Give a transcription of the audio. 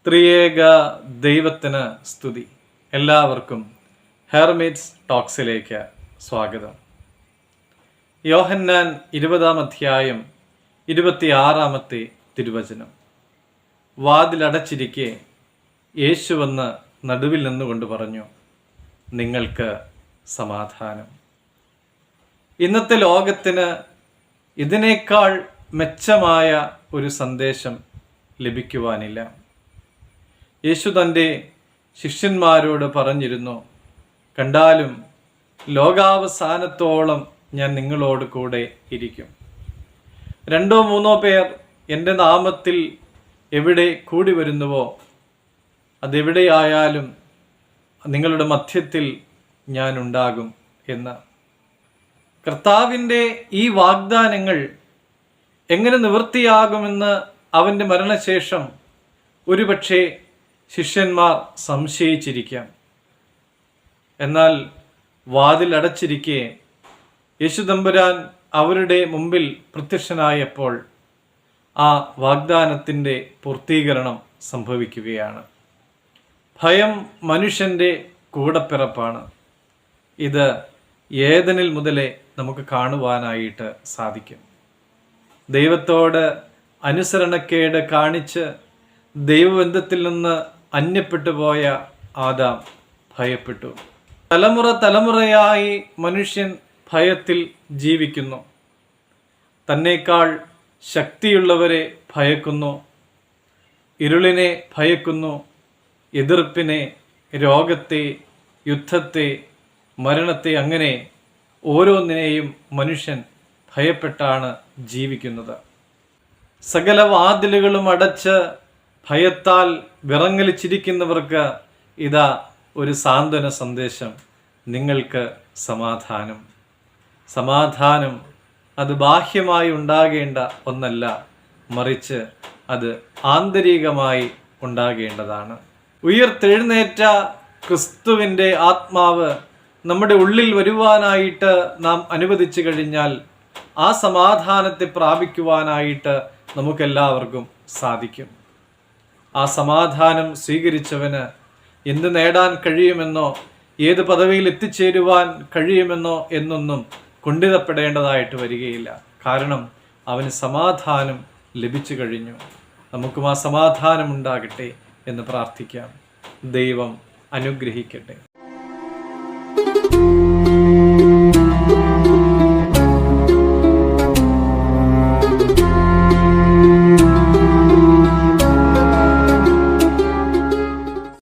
ത്രിയേക ദൈവത്തിന് സ്തുതി. എല്ലാവർക്കും ഹെർമിറ്റ്സ് ടോക്സിലേക്ക് സ്വാഗതം. യോഹന്നാൻ 20-ാം അധ്യായം 26-ാമത്തെ തിരുവചനം. വാതിലടച്ചിരിക്കെ യേശു വന്ന് നടുവിൽ നിന്നുകൊണ്ട് പറഞ്ഞു, നിങ്ങൾക്ക് സമാധാനം. ഇന്നത്തെ ലോകത്തിന് ഇതിനേക്കാൾ മെച്ചമായ ഒരു സന്ദേശം ലഭിക്കുവാനില്ല. യേശു തൻ്റെ ശിഷ്യന്മാരോട് പറഞ്ഞിരുന്നു, കണ്ടാലും ലോകാവസാനത്തോളം ഞാൻ നിങ്ങളോട് കൂടെ ഇരിക്കും. 2-3 പേർ എൻ്റെ നാമത്തിൽ എവിടെ കൂടി വരുന്നുവോ അതെവിടെയായാലും നിങ്ങളുടെ മധ്യത്തിൽ ഞാൻ ഉണ്ടാകും എന്ന്. കർത്താവിൻ്റെ ഈ വാഗ്ദാനങ്ങൾ എങ്ങനെ നിവൃത്തിയാകുമെന്ന് അവൻ്റെ മരണശേഷം ഒരുപക്ഷെ ശിഷ്യന്മാർ സംശയിച്ചിരിക്കാം. എന്നാൽ വാതിൽ അടച്ചിരിക്കെ യേശുതമ്പുരാൻ അവരുടെ മുമ്പിൽ പ്രത്യക്ഷനായപ്പോൾ ആ വാഗ്ദാനത്തിൻ്റെ പൂർത്തീകരണം സംഭവിക്കുകയാണ്. ഭയം മനുഷ്യൻ്റെ കൂടപ്പിറപ്പാണ്. ഇത് ഏദനിൽ മുതലേ നമുക്ക് കാണുവാനായിട്ട് സാധിക്കും. ദൈവത്തോട് അനുസരണക്കേട് കാണിച്ച് ദൈവബന്ധത്തിൽ നിന്ന് അന്യപ്പെട്ടു പോയ ആദാം ഭയപ്പെട്ടു. തലമുറയായി മനുഷ്യൻ ഭയത്തിൽ ജീവിക്കുന്നു. തന്നേക്കാൾ ശക്തിയുള്ളവരെ ഭയക്കുന്നു, ഇരുളിനെ ഭയക്കുന്നു, എതിർപ്പിനെ, രോഗത്തെ, യുദ്ധത്തെ, മരണത്തെ, അങ്ങനെ ഓരോന്നിനെയും മനുഷ്യൻ ഭയപ്പെട്ടാണ് ജീവിക്കുന്നത്. സകല വാതിലുകളും അടച്ച് ഭയത്താൽ വിറങ്ങലിച്ചിരിക്കുന്നവർക്ക് ഇതാ ഒരു സാന്ത്വന സന്ദേശം. നിങ്ങൾക്ക് സമാധാനം. സമാധാനം അത് ബാഹ്യമായി ഉണ്ടാകേണ്ട ഒന്നല്ല, മറിച്ച് അത് ആന്തരികമായി ഉണ്ടാകേണ്ടതാണ്. ഉയർത്തെഴുന്നേറ്റ ക്രിസ്തുവിൻ്റെ ആത്മാവ് നമ്മുടെ ഉള്ളിൽ വരുവാനായിട്ട് നാം അനുവദിച്ചു കഴിഞ്ഞാൽ ആ സമാധാനത്തെ പ്രാപിക്കുവാനായിട്ട് നമുക്കെല്ലാവർക്കും സാധിക്കും. ആ സമാധാനം സ്വീകരിച്ചവന് എന്ത് നേടാൻ കഴിയുമെന്നോ ഏത് പദവിയിൽ എത്തിച്ചേരുവാൻ കഴിയുമെന്നോ എന്നൊന്നും കുണ്ഠിതപ്പെടേണ്ടതായിട്ട് വരികയില്ല. കാരണം അവന് സമാധാനം ലഭിച്ചു കഴിഞ്ഞു. നമുക്കും ആ സമാധാനം ഉണ്ടാകട്ടെ എന്ന് പ്രാർത്ഥിക്കാം. ദൈവം അനുഗ്രഹിക്കട്ടെ.